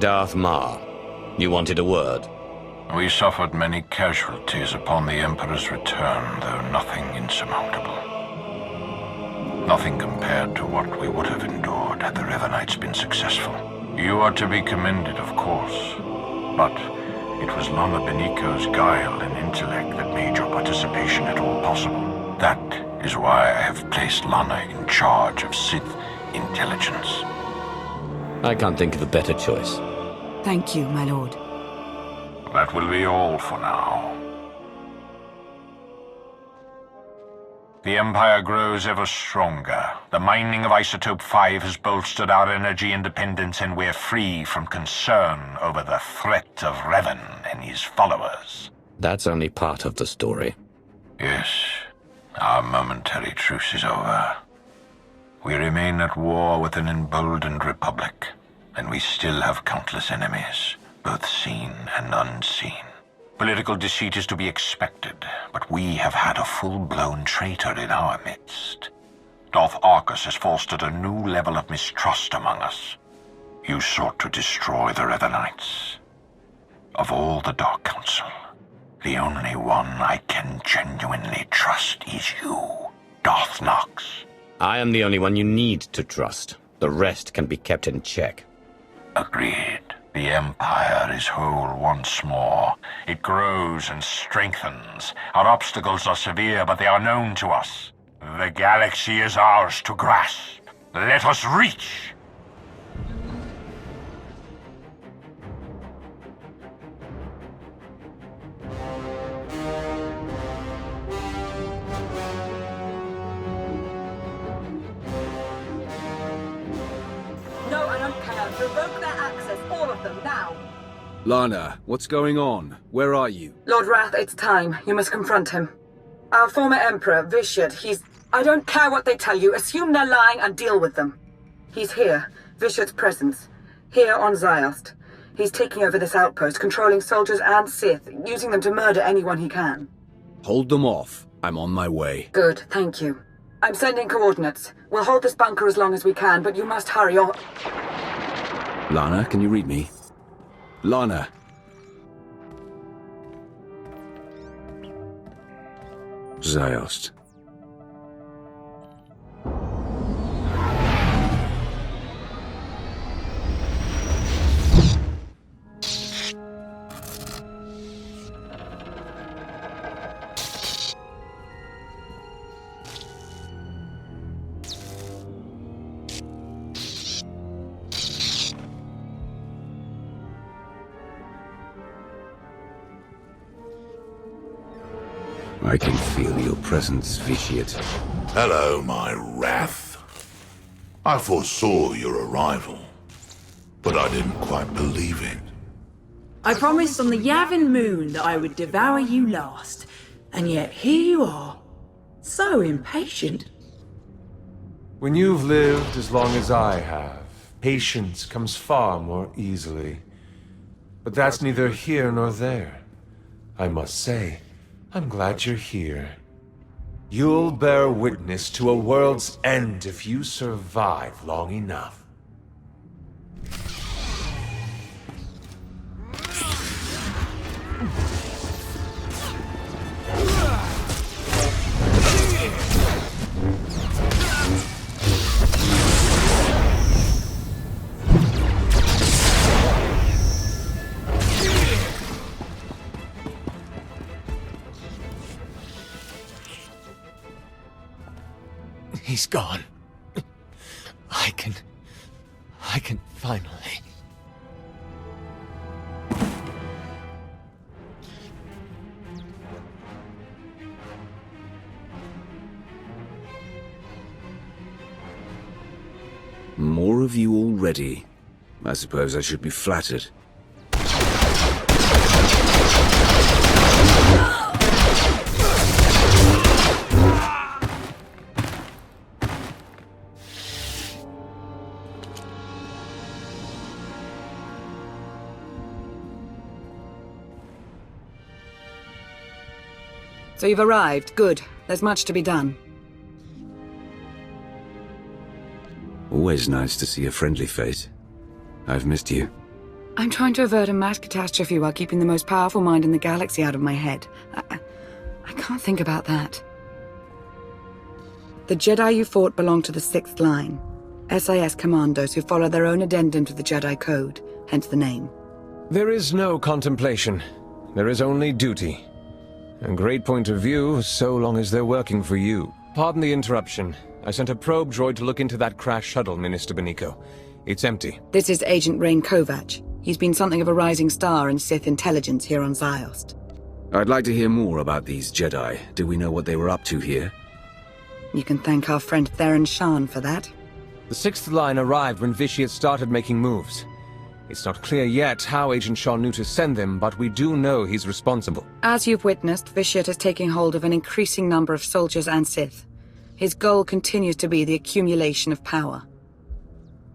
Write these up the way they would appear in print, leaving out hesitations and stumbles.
Darth Ma, you wanted a word? We suffered many casualties upon the Emperor's return, though nothing insurmountable. Nothing compared to what we would have endured had the Revenites been successful. You are to be commended, of course, but it was Lana Beniko's guile and intellect that made your participation at all possible. That is why I have placed Lana in charge of Sith intelligence. I can't think of a better choice. Thank you, my lord. That will be all for now. The Empire grows ever stronger. The mining of Isotope 5 has bolstered our energy independence, and we're free from concern over the threat of Revan and his followers. That's only part of the story. Yes, our momentary truce is over. We remain at war with an emboldened republic, and we still have countless enemies, both seen and unseen. Political deceit is to be expected, but we have had a full-blown traitor in our midst. Darth Arcus has fostered a new level of mistrust among us. You sought to destroy the Revenites. Of all the Dark Council, the only one I can genuinely trust is you, Darth Nox. I am the only one you need to trust. The rest can be kept in check. Agreed. The Empire is whole once more. It grows and strengthens. Our obstacles are severe, but they are known to us. The galaxy is ours to grasp. Let us reach! No, I don't care. Revoke their access, all of them, now. Lana, what's going on? Where are you? Lord Wrath, it's time. You must confront him. Our former Emperor, Vishad, he's... I don't care what they tell you. Assume they're lying and deal with them. He's here. Vishad's presence. Here on Ziost. He's taking over this outpost, controlling soldiers and Sith, using them to murder anyone he can. Hold them off. I'm on my way. Good, thank you. I'm sending coordinates. We'll hold this bunker as long as we can, but you must hurry or... Lana, can you read me? Lana! Ziost. I can feel your presence, Vitiate. Hello, my wrath. I foresaw your arrival, but I didn't quite believe it. I promised on the Yavin moon that I would devour you last, and yet here you are. So impatient. When you've lived as long as I have, patience comes far more easily. But that's neither here nor there. I must say, I'm glad you're here. You'll bear witness to a world's end if you survive long enough. He's gone. I can finally... More of you already. I suppose I should be flattered. So you've arrived. Good. There's much to be done. Always nice to see a friendly face. I've missed you. I'm trying to avert a mass catastrophe while keeping the most powerful mind in the galaxy out of my head. I can't think about that. The Jedi you fought belong to the 6th Line. SIS commandos who follow their own addendum to the Jedi Code, hence the name. There is no contemplation. There is only duty. A great point of view, so long as they're working for you. Pardon the interruption. I sent a probe droid to look into that crash shuttle, Minister Benico. It's empty. This is Agent Rain Kovac. He's been something of a rising star in Sith intelligence here on Ziost. I'd like to hear more about these Jedi. Do we know what they were up to here? You can thank our friend Theron Shan for that. The 6th Line arrived when Vitiate started making moves. It's not clear yet how Agent Shaw knew to send them, but we do know he's responsible. As you've witnessed, Vitiate is taking hold of an increasing number of soldiers and Sith. His goal continues to be the accumulation of power.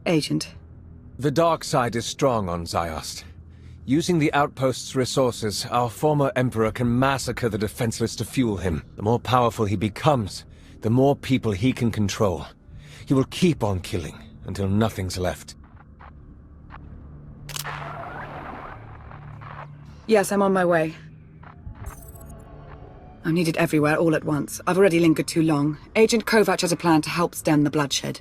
Agent. The dark side is strong on Ziost. Using the outpost's resources, our former Emperor can massacre the defenseless to fuel him. The more powerful he becomes, the more people he can control. He will keep on killing until nothing's left. Yes, I'm on my way. I'm needed everywhere all at once. I've already lingered too long. Agent Kovac has a plan to help stem the bloodshed.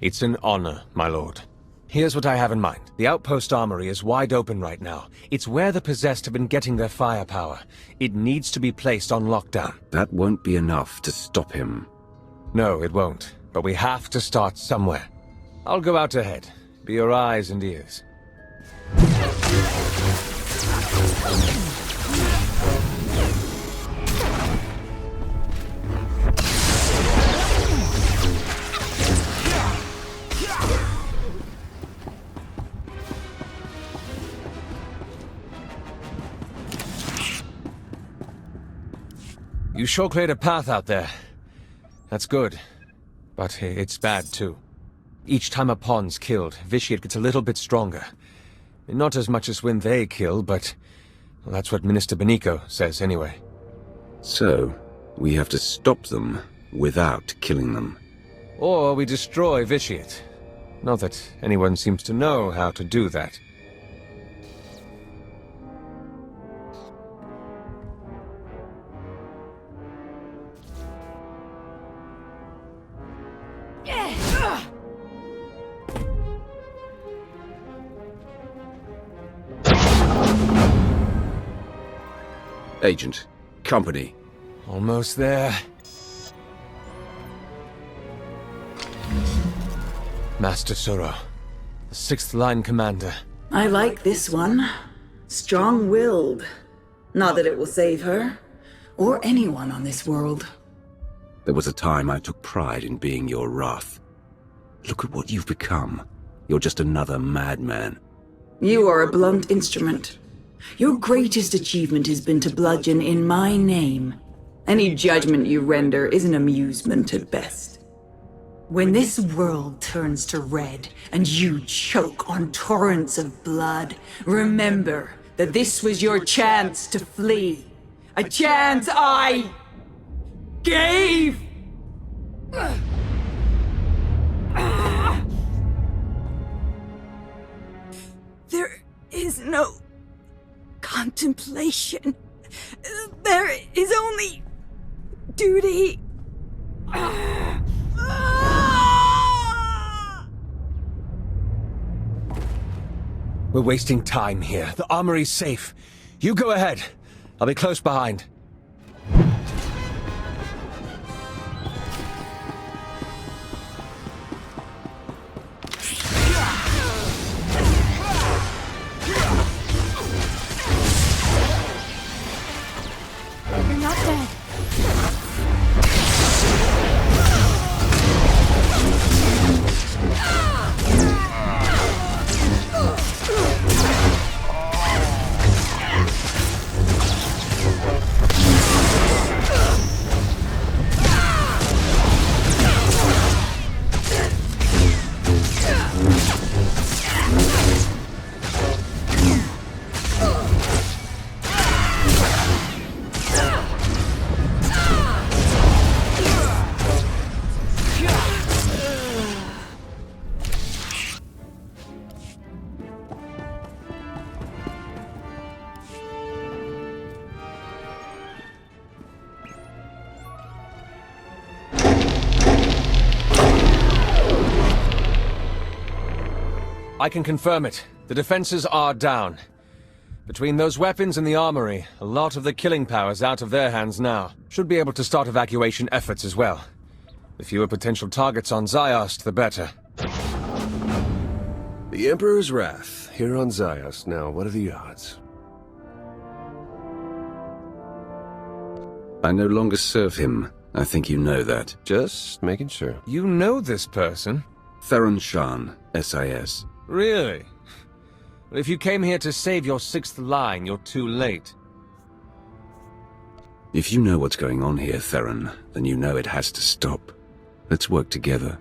It's an honor, my lord. Here's what I have in mind. The outpost armory is wide open right now. It's where the possessed have been getting their firepower. It needs to be placed on lockdown. That won't be enough to stop him. No, it won't. But we have to start somewhere. I'll go out ahead. Be your eyes and ears. You sure cleared a path out there. That's good. But it's bad, too. Each time a pawn's killed, Vitiate gets a little bit stronger. Not as much as when they kill, but... well, that's what Minister Benico says, anyway. So, we have to stop them without killing them. Or we destroy Vitiate. Not that anyone seems to know how to do that. Agent, company. Almost there. Master Soro, the 6th Line commander. I like this one. Strong-willed. Not that it will save her, or anyone on this world. There was a time I took pride in being your wrath. Look at what you've become. You're just another madman. You are a blunt instrument. Your greatest achievement has been to bludgeon in my name. Any judgment you render is an amusement at best. When this world turns to red and you choke on torrents of blood, remember that this was your chance to flee. A chance I gave! There is no contemplation. There is only duty. We're wasting time here. The armory's safe. You go ahead. I'll be close behind. You're not dead. I can confirm it. The defenses are down. Between those weapons and the armory, a lot of the killing power's out of their hands now. Should be able to start evacuation efforts as well. The fewer potential targets on Ziost, the better. The Emperor's Wrath, here on Ziost. Now, what are the odds? I no longer serve him. I think you know that. Just making sure. You know this person? Theron Shan, SIS. Really? Well, if you came here to save your sixth line, you're too late. If you know what's going on here, Theron, then you know it has to stop. Let's work together.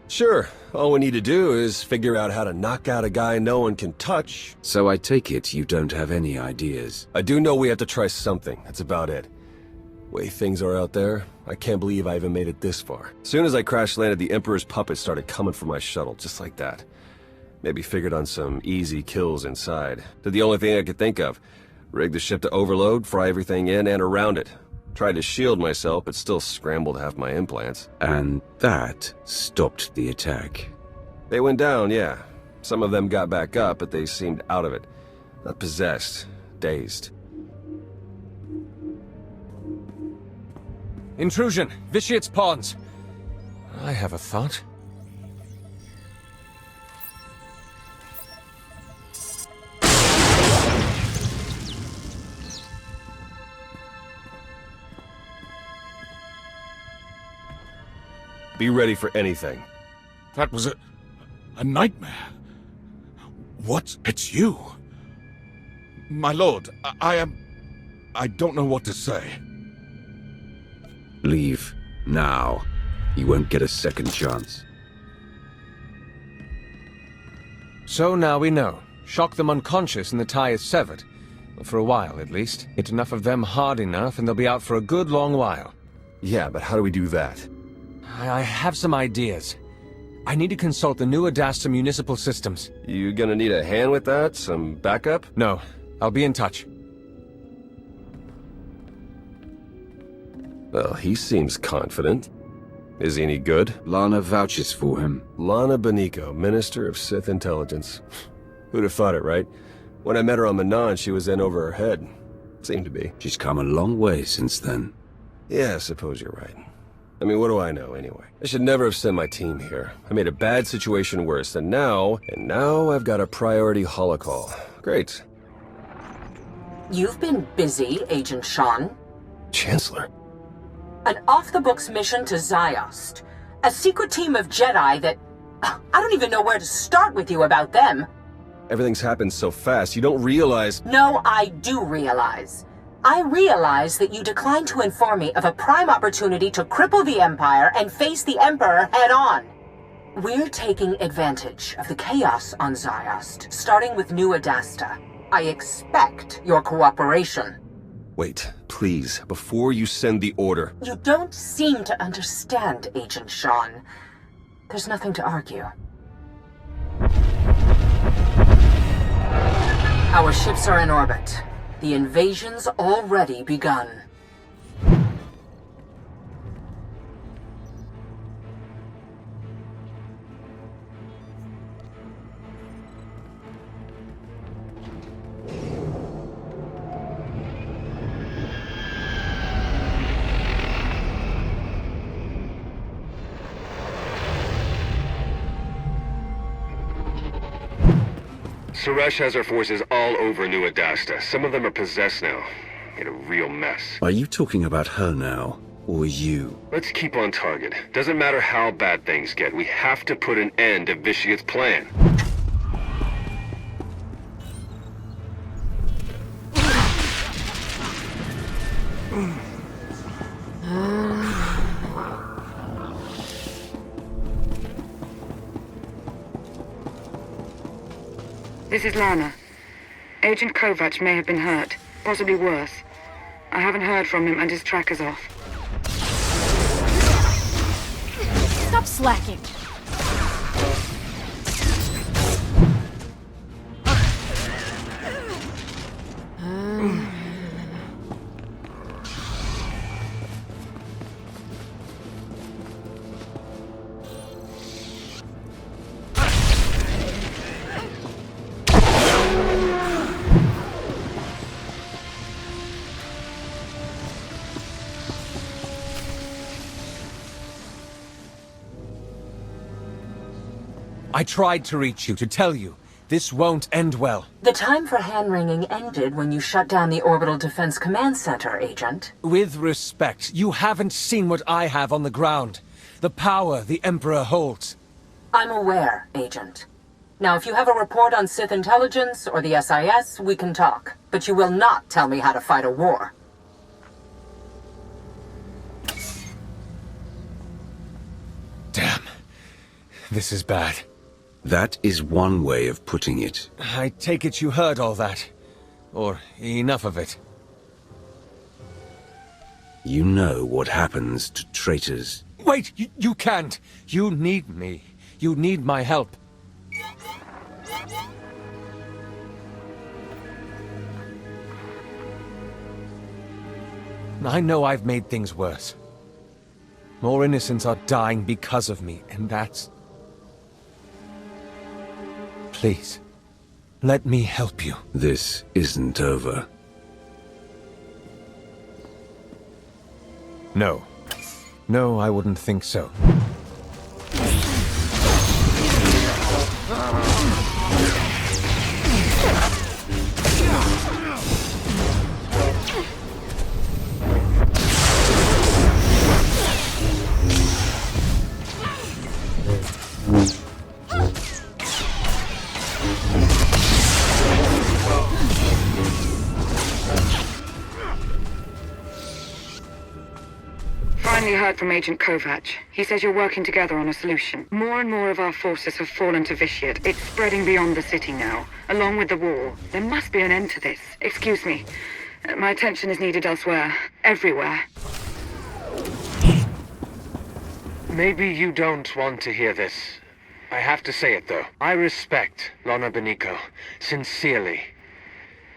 Sure. All we need to do is figure out how to knock out a guy no one can touch. So I take it you don't have any ideas. I do know we have to try something. That's about it. Way things are out there, I can't believe I even made it this far. As soon as I crash-landed, the Emperor's puppets started coming for my shuttle, just like that. Maybe figured on some easy kills inside. Did the only thing I could think of. Rig the ship to overload, fry everything in and around it. Tried to shield myself, but still scrambled half my implants. And that stopped the attack. They went down, yeah. Some of them got back up, but they seemed out of it. Not possessed. Dazed. Intrusion! Vitiate's pawns! I have a thought. Be ready for anything. That was a nightmare. What? It's you. My lord, I don't know what to say. Leave. Now. You won't get a second chance. So now we know. Shock them unconscious and the tie is severed. For a while, at least. Hit enough of them hard enough and they'll be out for a good long while. Yeah, but how do we do that? I have some ideas. I need to consult the new Adasta municipal systems. You gonna need a hand with that? Some backup? No. I'll be in touch. Well, he seems confident. Is he any good? Lana vouches for him. Lana Beniko, Minister of Sith Intelligence. Who'd have thought it, right? When I met her on Manon, she was in over her head. Seemed to be. She's come a long way since then. Yeah, I suppose you're right. I mean, what do I know, anyway? I should never have sent my team here. I made a bad situation worse, and now I've got a priority holocall. Great. You've been busy, Agent Shan. Chancellor. An off-the-books mission to Ziost. A secret team of Jedi that... I don't even know where to start with you about them. Everything's happened so fast, you don't realize... No, I do realize. I realize that you declined to inform me of a prime opportunity to cripple the Empire and face the Emperor head-on. We're taking advantage of the chaos on Ziost, starting with New Adasta. I expect your cooperation. Wait, please, before you send the order... You don't seem to understand, Agent Shan. There's nothing to argue. Our ships are in orbit. The invasion's already begun. Suresh has her forces all over New Adasta. Some of them are possessed now. In a real mess. Are you talking about her now, or you? Let's keep on target. Doesn't matter how bad things get, we have to put an end to Vitiate's plan. This is Lana. Agent Kovac may have been hurt, possibly worse. I haven't heard from him and his tracker's off. Stop slacking. I tried to reach you, to tell you. This won't end well. The time for hand-wringing ended when you shut down the Orbital Defense Command Center, Agent. With respect, you haven't seen what I have on the ground. The power the Emperor holds. I'm aware, Agent. Now, if you have a report on Sith intelligence or the SIS, we can talk. But you will not tell me how to fight a war. Damn. This is bad. That is one way of putting it. I take it you heard all that. Or enough of it. You know what happens to traitors. Wait! You can't! You need me. You need my help. I know I've made things worse. More innocents are dying because of me, and that's... Please, let me help you. This isn't over. No. No, I wouldn't think so. Finally heard from Agent Kovac. He says you're working together on a solution. More and more of our forces have fallen to Vitiate. It's spreading beyond the city now, along with the wall. There must be an end to this. Excuse me. My attention is needed elsewhere. Everywhere. Maybe you don't want to hear this. I have to say it, though. I respect Lona Beniko, sincerely.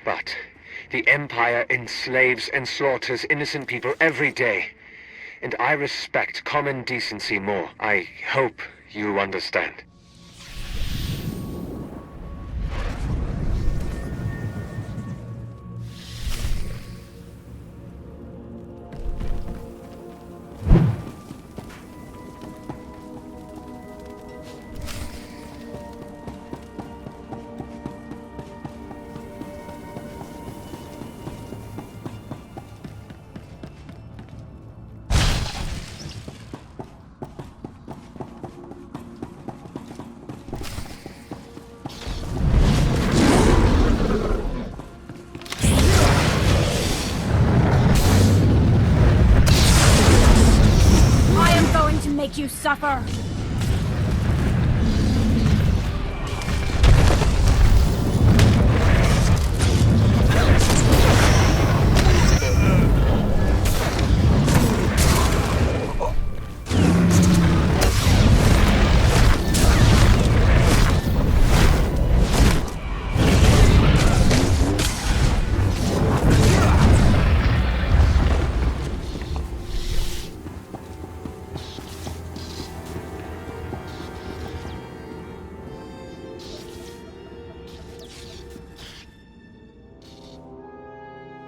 But the Empire enslaves and slaughters innocent people every day. And I respect common decency more. I hope you understand. Make you suffer.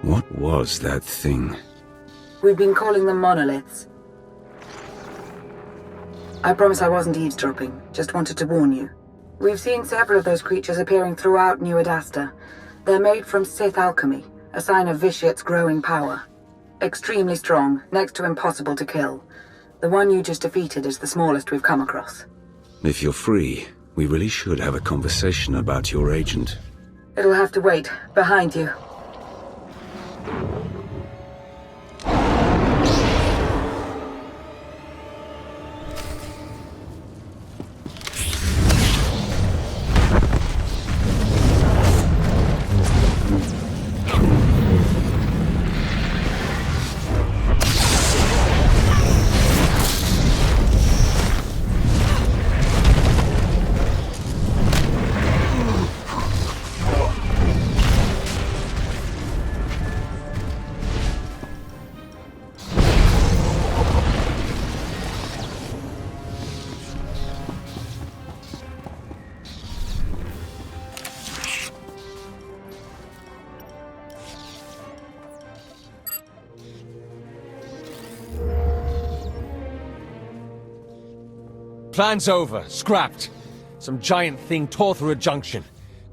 What was that thing? We've been calling them monoliths. I promise I wasn't eavesdropping, just wanted to warn you. We've seen several of those creatures appearing throughout New Adasta. They're made from Sith alchemy, a sign of Vitiate's growing power. Extremely strong, next to impossible to kill. The one you just defeated is the smallest we've come across. If you're free, we really should have a conversation about your agent. It'll have to wait. Behind you. Plan's over. Scrapped. Some giant thing tore through a junction,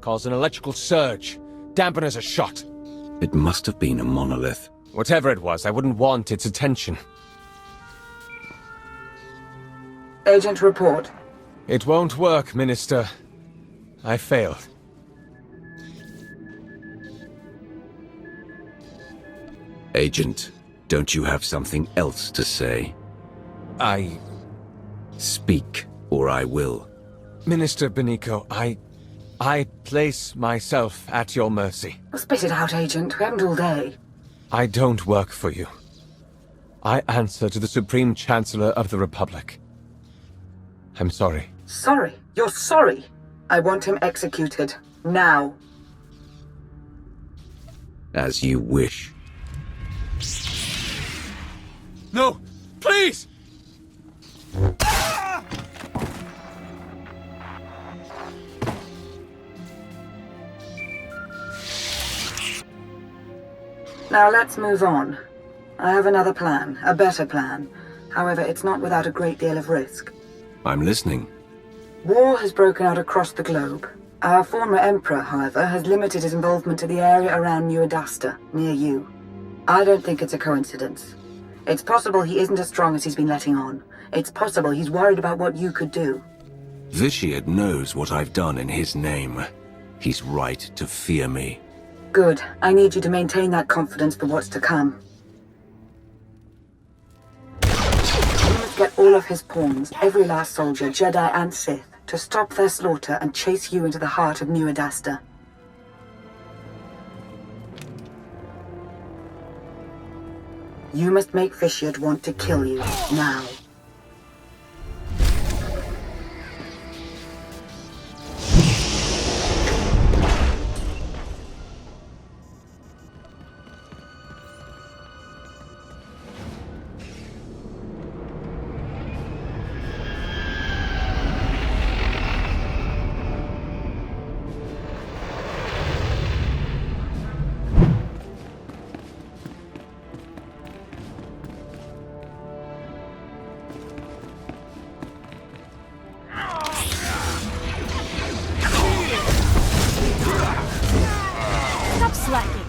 caused an electrical surge. Dampeners are shot. It must have been a monolith. Whatever it was, I wouldn't want its attention. Agent, report. It won't work, Minister. I failed. Agent, don't you have something else to say? Speak, or I will. Minister Benico, I place myself at your mercy. Spit it out, Agent. We haven't all day. I don't work for you. I answer to the Supreme Chancellor of the Republic. I'm sorry. Sorry? You're sorry? I want him executed. Now. As you wish. No! Please! Now let's move on. I have another plan, a better plan. However, it's not without a great deal of risk. I'm listening. War has broken out across the globe. Our former Emperor, however, has limited his involvement to the area around New Adasta, near you. I don't think it's a coincidence. It's possible he isn't as strong as he's been letting on. It's possible he's worried about what you could do. Vitiate knows what I've done in his name. He's right to fear me. Good. I need you to maintain that confidence for what's to come. You must get all of his pawns, every last soldier, Jedi and Sith, to stop their slaughter and chase you into the heart of New Adasta. You must make Vitiate want to kill you, now. Stop slacking.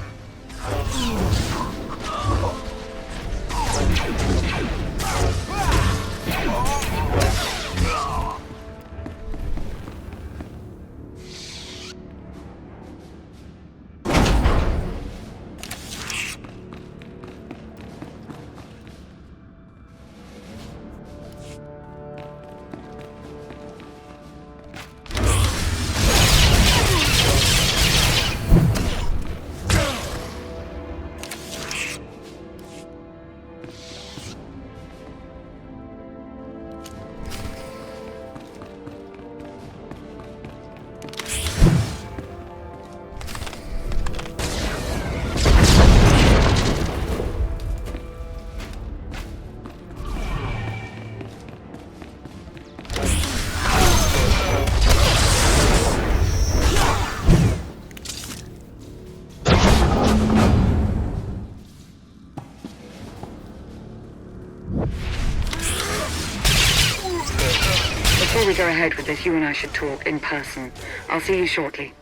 Before we go ahead with this, you and I should talk in person. I'll see you shortly.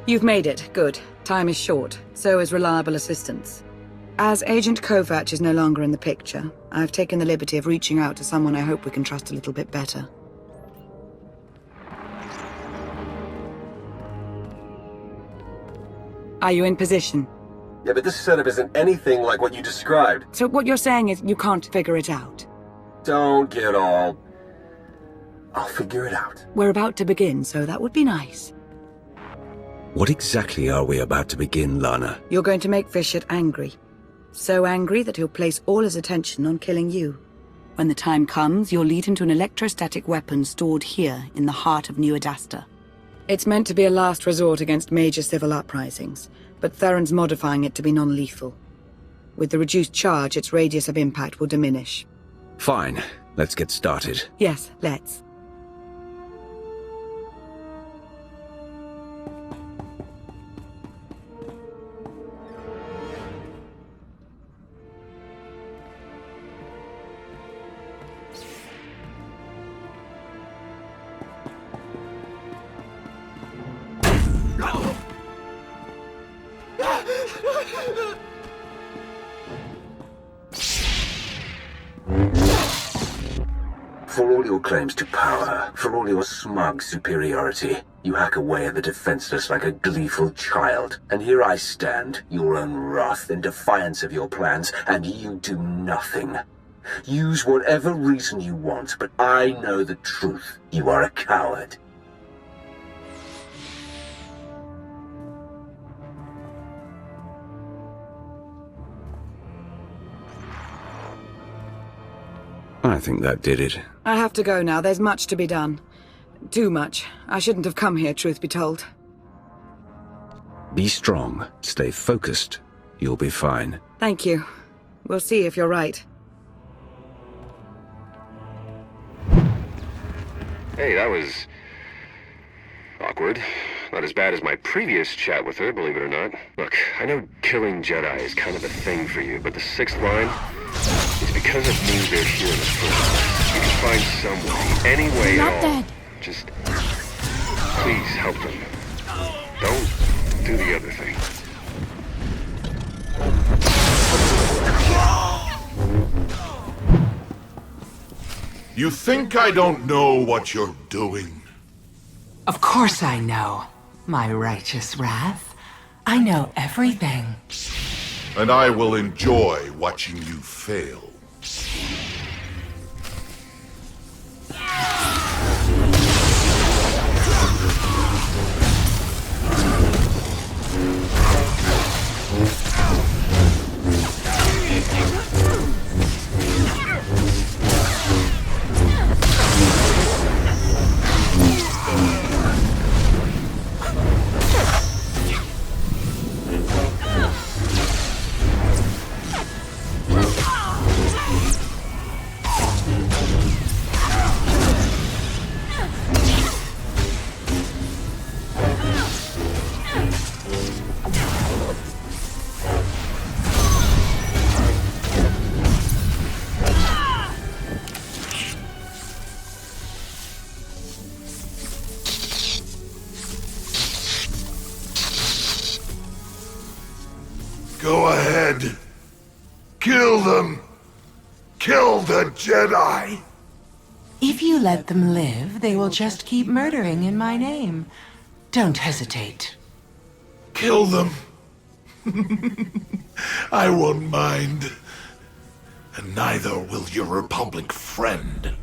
You've made it. Good. Time is short. So is reliable assistance. As Agent Kovac is no longer in the picture, I've taken the liberty of reaching out to someone I hope we can trust a little bit better. Are you in position? Yeah, but this setup isn't anything like what you described. So what you're saying is you can't figure it out? Don't get all... I'll figure it out. We're about to begin, so that would be nice. What exactly are we about to begin, Lana? You're going to make Vitiate angry. So angry that he'll place all his attention on killing you. When the time comes, you'll lead him to an electrostatic weapon stored here in the heart of New Adasta. It's meant to be a last resort against major civil uprisings, but Theron's modifying it to be non-lethal. With the reduced charge, its radius of impact will diminish. Fine. Let's get started. Yes, let's. For all your claims to power, for all your smug superiority, you hack away at the defenseless like a gleeful child. And here I stand, your own wrath, in defiance of your plans, and you do nothing. Use whatever reason you want, but I know the truth. You are a coward. I think that did it. I have to go now. There's much to be done. Too much. I shouldn't have come here, truth be told. Be strong. Stay focused. You'll be fine. Thank you. We'll see if you're right. Hey, that was... awkward. Not as bad as my previous chat with her, believe it or not. Look, I know killing Jedi is kind of a thing for you, but the sixth line... it's because of me they're here in the first place. You can find some way, any way Not at all. dead. Just... please help them. Don't do the other thing. You think I don't know what you're doing? Of course I know, my righteous wrath. I know everything. And I will enjoy watching you fail. Go ahead. Kill them. Kill the Jedi. If you let them live, they will just keep murdering in my name. Don't hesitate. Kill them. I won't mind. And neither will your Republic friend.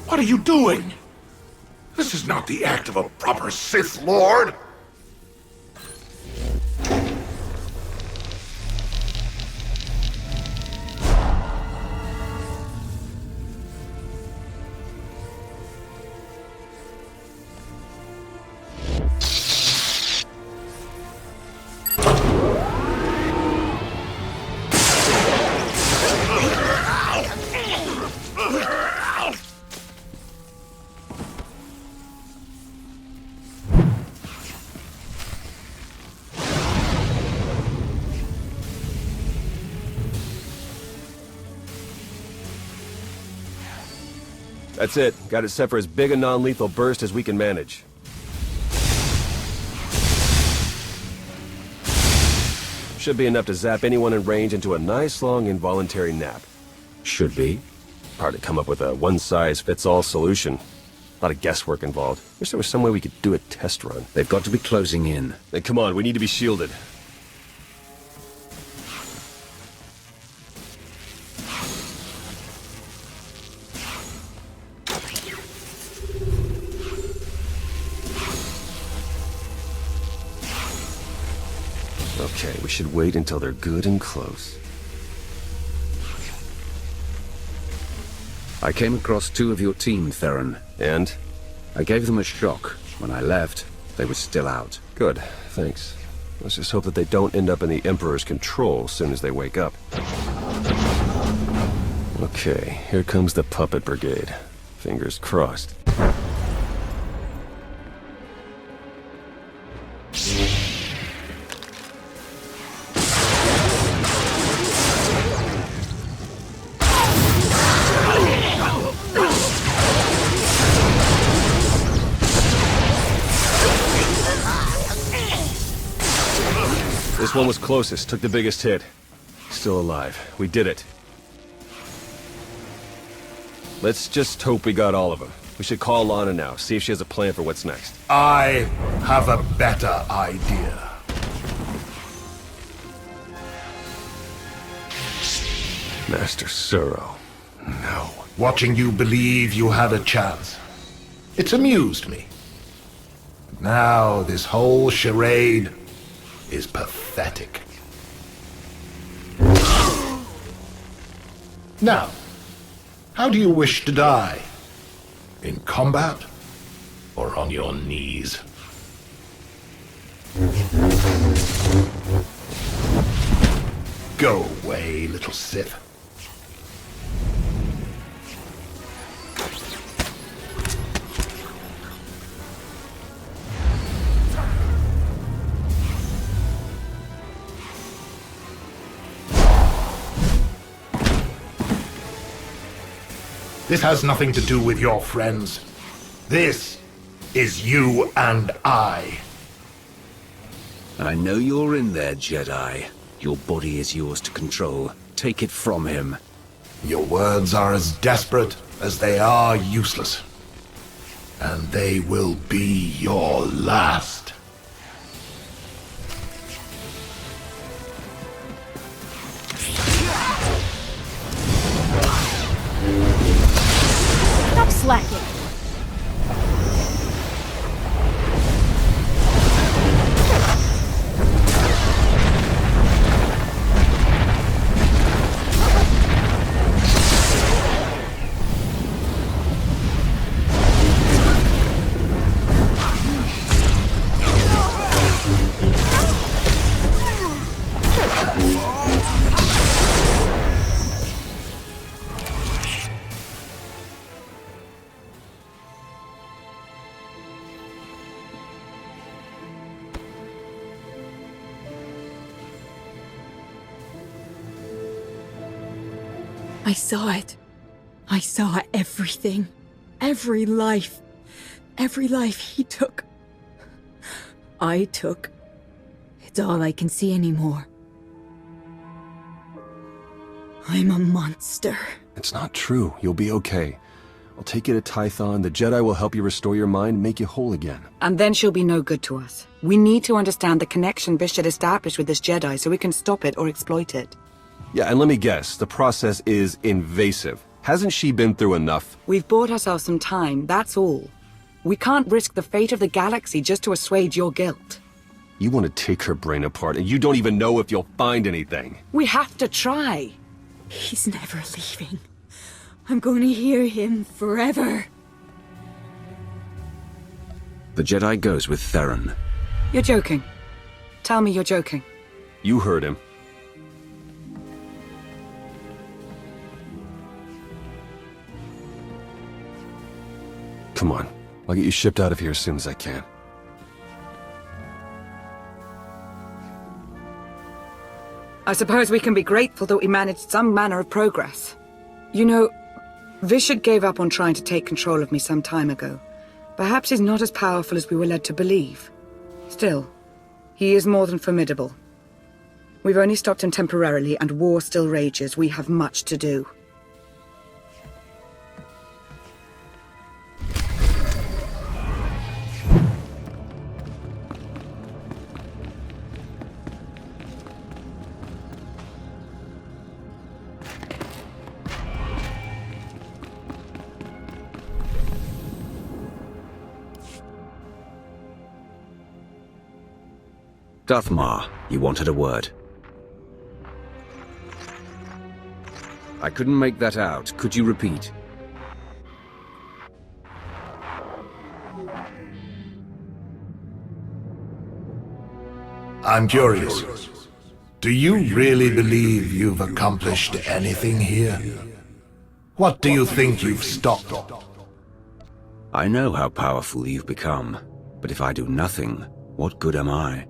What are you doing? This is not the act of a proper Sith Lord. That's it. Got it set for as big a non-lethal burst as we can manage. Should be enough to zap anyone in range into a nice long involuntary nap. Should be. Hard to come up with a one-size-fits-all solution. A lot of guesswork involved. Wish there was some way we could do a test run. They've got to be closing in. Then come on, we need to be shielded. Okay, we should wait until they're good and close. I came across 2 of your team, Theron. And? I gave them a shock. When I left, they were still out. Good, thanks. Let's just hope that they don't end up in the Emperor's control as soon as they wake up. Okay, here comes the Puppet Brigade. Fingers crossed. This one was closest, took the biggest hit. Still alive. We did it. Let's just hope we got all of them. We should call Lana now, see if she has a plan for what's next. I have a better idea. Master Suro. No. Watching you believe you had a chance. It's amused me. Now this whole charade is pathetic. Now, how do you wish to die? In combat? Or on your knees? Go away, little Sith. This has nothing to do with your friends. This is you and I. I know you're in there, Jedi. Your body is yours to control. Take it from him. Your words are as desperate as they are useless. And they will be your last. Stop slacking. I saw it. I saw everything. Every life. Every life he took. I took. It's all I can see anymore. I'm a monster. It's not true. You'll be okay. I'll take you to Tython. The Jedi will help you restore your mind, make you whole again. And then she'll be no good to us. We need to understand the connection Bishop established with this Jedi so we can stop it or exploit it. Yeah, and let me guess, the process is invasive. Hasn't she been through enough? We've bought ourselves some time, that's all. We can't risk the fate of the galaxy just to assuage your guilt. You want to take her brain apart, and you don't even know if you'll find anything. We have to try. He's never leaving. I'm going to hear him forever. The Jedi goes with Theron. You're joking. Tell me you're joking. You heard him. Come on. I'll get you shipped out of here as soon as I can. I suppose we can be grateful that we managed some manner of progress. You know, Vishad gave up on trying to take control of me some time ago. Perhaps he's not as powerful as we were led to believe. Still, he is more than formidable. We've only stopped him temporarily, and war still rages. We have much to do. Dathmar, You wanted a word. I couldn't make that out. Could you repeat? I'm curious. Do you really believe you've accomplished anything here? What do you think you've stopped? I know how powerful you've become, but if I do nothing, what good am I?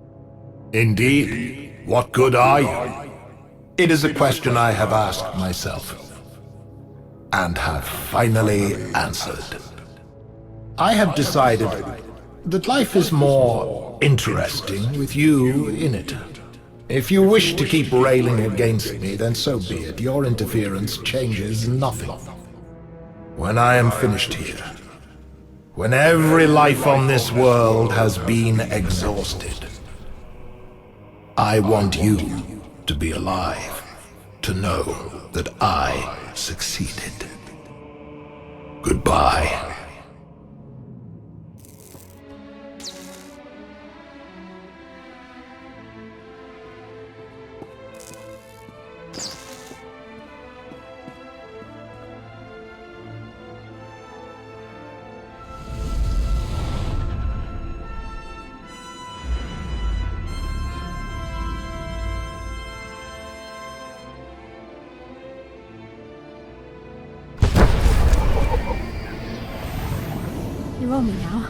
Indeed. What good are you? It is a question I have asked myself, and have finally answered. I have decided that life is more interesting with you in it. If you wish to keep railing against me, then so be it. Your interference changes nothing. When I am finished here, when every life on this world has been exhausted, I want you to be alive, to know that I succeeded. Goodbye. You owe me now.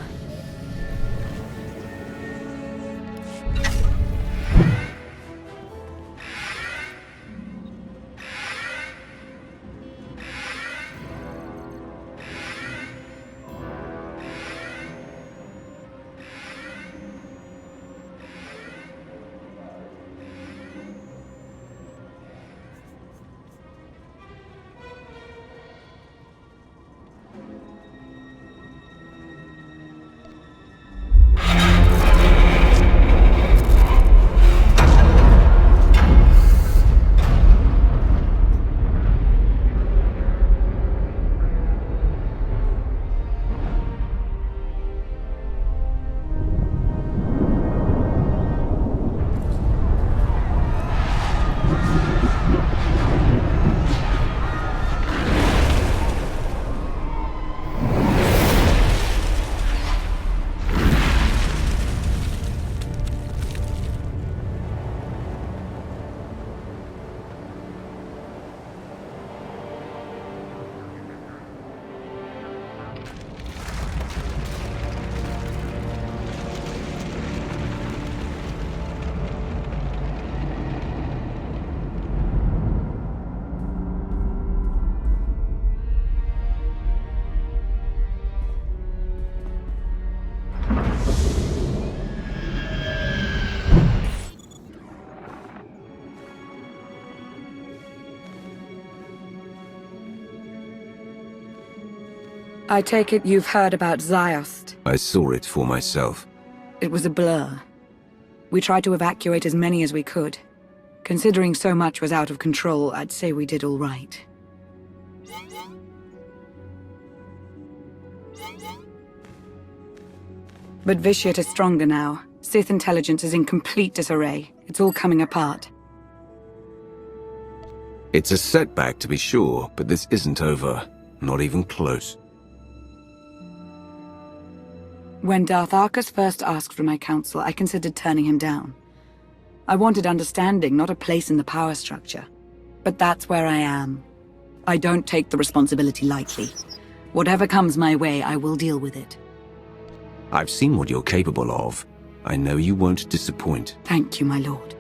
I take it you've heard about Ziost. I saw it for myself. It was a blur. We tried to evacuate as many as we could. Considering so much was out of control, I'd say we did all right. But Vitiate is stronger now. Sith intelligence is in complete disarray. It's all coming apart. It's a setback to be sure, but this isn't over. Not even close. When Darth Arcus first asked for my counsel, I considered turning him down. I wanted understanding, not a place in the power structure. But that's where I am. I don't take the responsibility lightly. Whatever comes my way, I will deal with it. I've seen what you're capable of. I know you won't disappoint. Thank you, my lord.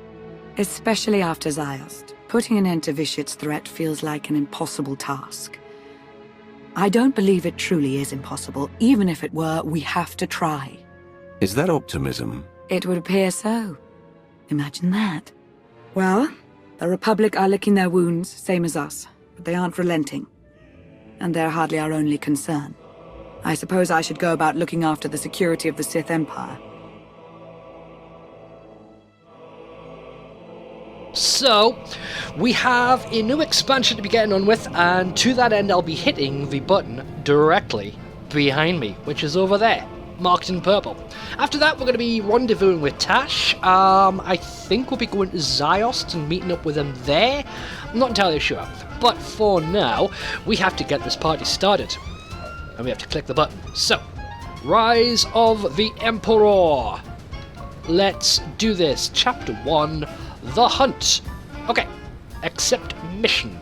Especially after Ziost. Putting an end to Vitiate's threat feels like an impossible task. I don't believe it truly is impossible. Even if it were, we have to try. Is that optimism? It would appear so. Imagine that. Well, the Republic are licking their wounds, same as us. But they aren't relenting. And they're hardly our only concern. I suppose I should go about looking after the security of the Sith Empire. So, we have a new expansion to be getting on with, and to that end I'll be hitting the button directly behind me, which is over there. marked in purple. After that, we're going to be rendezvousing with Tash. I think we'll be going to Ziost and meeting up with him there. I'm not entirely sure. But for now, we have to get this party started. And we have to click the button. So, Rise of the Emperor. Let's do this. Chapter 1, The Hunt. Okay, accept mission.